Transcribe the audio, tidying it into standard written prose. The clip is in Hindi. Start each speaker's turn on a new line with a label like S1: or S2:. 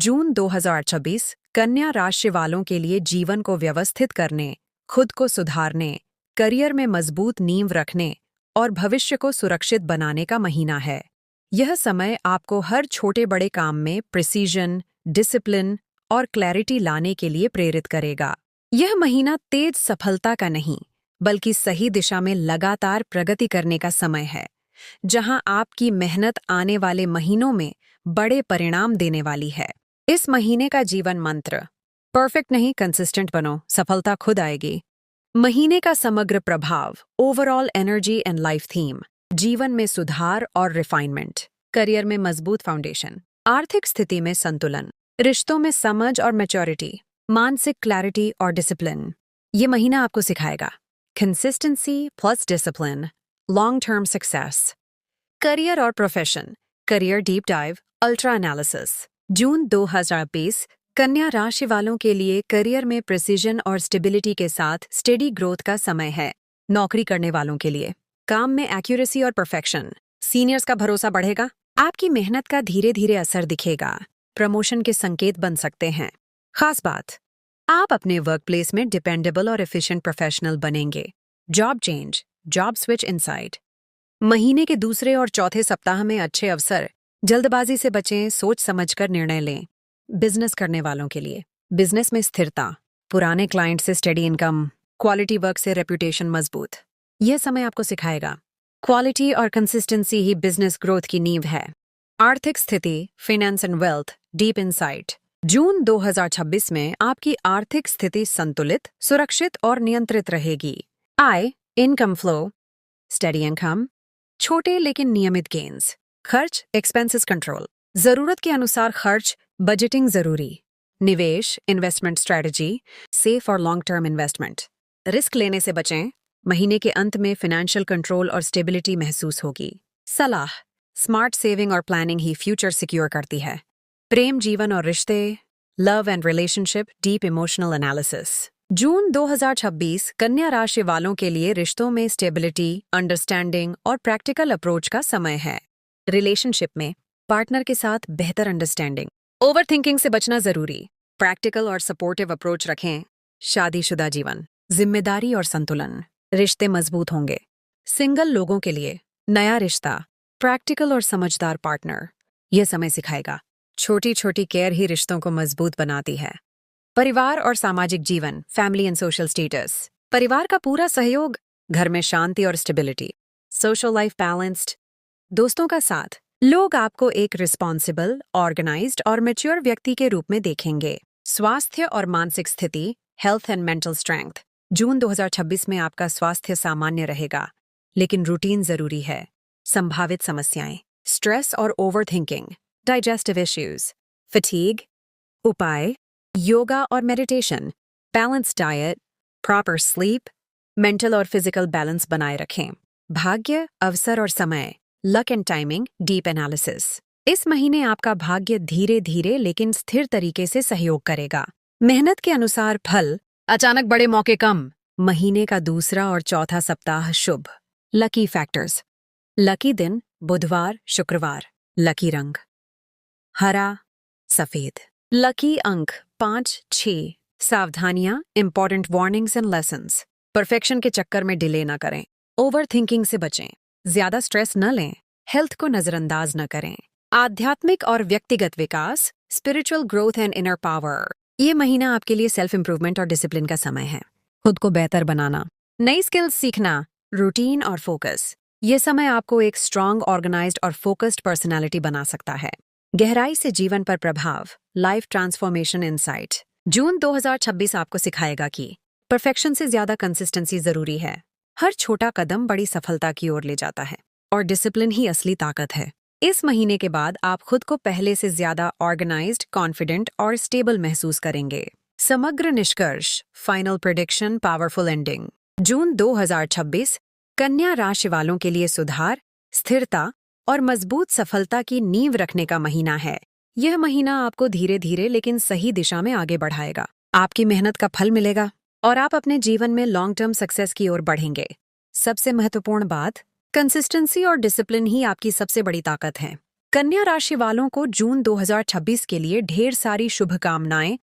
S1: जून 2026 कन्या राशि वालों के लिए जीवन को व्यवस्थित करने, खुद को सुधारने, करियर में मजबूत नींव रखने और भविष्य को सुरक्षित बनाने का महीना है। यह समय आपको हर छोटे बड़े काम में प्रिसीजन, डिसिप्लिन और क्लैरिटी लाने के लिए प्रेरित करेगा। यह महीना तेज सफलता का नहीं, बल्कि सही दिशा में लगातार प्रगति करने का समय है, जहां आपकी मेहनत आने वाले महीनों में बड़े परिणाम देने वाली है। इस महीने का जीवन मंत्र: परफेक्ट नहीं, कंसिस्टेंट बनो, सफलता खुद आएगी। महीने का समग्र प्रभाव: overall energy and life theme, जीवन में सुधार और रिफाइनमेंट, करियर में मजबूत फाउंडेशन, आर्थिक स्थिति में संतुलन, रिश्तों में समझ और मैच्योरिटी, मानसिक क्लैरिटी और डिसिप्लिन। ये महीना आपको सिखाएगा consistency plus discipline, long term success. Career और profession, career deep dive, ultra analysis. June 2020 कन्या राशि वालों के लिए करियर में प्रिसीजन और स्टेबिलिटी के साथ स्टेडी ग्रोथ का समय है। नौकरी करने वालों के लिए काम में एक्यूरेसी और परफेक्शन, सीनियर्स का भरोसा बढ़ेगा, आपकी मेहनत का धीरे धीरे असर दिखेगा, प्रमोशन के संकेत बन सकते हैं। खास बात, आप अपने वर्क प्लेस में डिपेंडेबल और एफिशिएंट प्रोफेशनल बनेंगे। Job change, job switch inside. महीने के दूसरे और चौथे सप्ताह में अच्छे अवसर, जल्दबाजी से बचें, सोच समझकर निर्णय लें। बिजनेस करने वालों के लिए बिजनेस में स्थिरता, पुराने क्लाइंट से स्टेडी इनकम, क्वालिटी वर्क से रेपुटेशन मजबूत। यह समय आपको सिखाएगा क्वालिटी और कंसिस्टेंसी ही बिजनेस ग्रोथ की नींव है। आर्थिक स्थिति, finance and wealth, deep insight. June 2026 में आपकी आर्थिक स्थिति संतुलित, सुरक्षित और नियंत्रित रहेगी। आय, इनकम फ्लो, स्टेडी इनकम, छोटे लेकिन नियमित गेन्स। खर्च, एक्सपेंसेस कंट्रोल, जरूरत के अनुसार खर्च, बजटिंग जरूरी। निवेश, इन्वेस्टमेंट स्ट्रेटजी, सेफ और लॉन्ग टर्म इन्वेस्टमेंट। रिस्क लेने से बचें, महीने के अंत में फाइनेंशियल कंट्रोल और स्टेबिलिटी महसूस होगी। सलाह, स्मार्ट सेविंग और प्लानिंग ही फ्यूचर सिक्योर करती है। प्रेम जीवन और रिश्ते, love and relationship, deep emotional analysis. June 2026 कन्या राशि वालों के लिए रिश्तों में स्टेबिलिटी, अंडरस्टैंडिंग और प्रैक्टिकल अप्रोच का समय है। रिलेशनशिप में पार्टनर के साथ बेहतर अंडरस्टैंडिंग, ओवर थिंकिंग से बचना जरूरी, प्रैक्टिकल और सपोर्टिव अप्रोच रखें। शादीशुदा जीवन, जिम्मेदारी और संतुलन, रिश्ते मजबूत होंगे। सिंगल लोगों के लिए नया रिश्ता, प्रैक्टिकल और समझदार पार्टनर। यह समय सिखाएगा छोटी छोटी केयर ही रिश्तों को मजबूत बनाती है। परिवार और सामाजिक जीवन, फैमिली एंड सोशल स्टेटस, परिवार का पूरा सहयोग, घर में शांति और स्टेबिलिटी, सोशल लाइफ बैलेंस्ड, दोस्तों का साथ। लोग आपको एक रिस्पॉन्सिबल, ऑर्गेनाइज्ड और मैच्योर व्यक्ति के रूप में देखेंगे। स्वास्थ्य और मानसिक स्थिति, हेल्थ एंड मेंटल स्ट्रेंथ। जून 2026 में आपका स्वास्थ्य सामान्य रहेगा, लेकिन रूटीन जरूरी है। संभावित समस्याएं, स्ट्रेस और ओवरथिंकिंग, डाइजेस्टिव इश्यूज, फटीग। उपाय, योगा और meditation, balance diet, proper sleep, mental और फिजिकल बैलेंस बनाए रखें। भाग्य, अवसर और समय, luck and timing, deep analysis. इस महीने आपका भाग्य धीरे धीरे लेकिन स्थिर तरीके से सहयोग करेगा। मेहनत के अनुसार फल, अचानक बड़े मौके कम। महीने का दूसरा और चौथा सप्ताह शुभ। लकी फैक्टर्स, लकी दिन बुधवार, शुक्रवार। लकी रंग हरा, सफेद। लकी अंक 5, 6। सावधानियां, important warnings and lessons. Perfection के चक्कर में डिले न करें। ओवर थिंकिंग से बचें, ज्यादा स्ट्रेस न लें, हेल्थ को नजरअंदाज न करें। आध्यात्मिक और व्यक्तिगत विकास, spiritual growth and inner power. ये महीना आपके लिए सेल्फ इंप्रूवमेंट और डिसिप्लिन का समय है। खुद को बेहतर बनाना, नई स्किल्स सीखना, रूटीन और फोकस। ये समय आपको एक स्ट्रांग, ऑर्गेनाइज्ड और फोकस्ड पर्सनालिटी बना सकता है। गहराई से जीवन पर प्रभाव, लाइफ ट्रांसफॉर्मेशन इनसाइट। जून 2026 आपको सिखाएगा कि परफेक्शन से ज्यादा कंसिस्टेंसी जरूरी है। हर छोटा कदम बड़ी सफलता की ओर ले जाता है और डिसिप्लिन ही असली ताकत है। इस महीने के बाद आप खुद को पहले से ज्यादा ऑर्गेनाइज्ड, कॉन्फिडेंट और स्टेबल महसूस करेंगे। समग्र निष्कर्ष, फाइनल प्रेडिक्शन, पावरफुल एंडिंग। जून 2026 कन्या राशि वालों के लिए सुधार, स्थिरता और मजबूत सफलता की नींव रखने का महीना है। यह महीना आपको धीरे धीरे लेकिन सही दिशा में आगे बढ़ाएगा। आपकी मेहनत का फल मिलेगा और आप अपने जीवन में लॉन्ग टर्म सक्सेस की ओर बढ़ेंगे। सबसे महत्वपूर्ण बात, कंसिस्टेंसी और डिसिप्लिन ही आपकी सबसे बड़ी ताकत है। कन्या राशि वालों को जून 2026 के लिए ढेर सारी शुभकामनाएं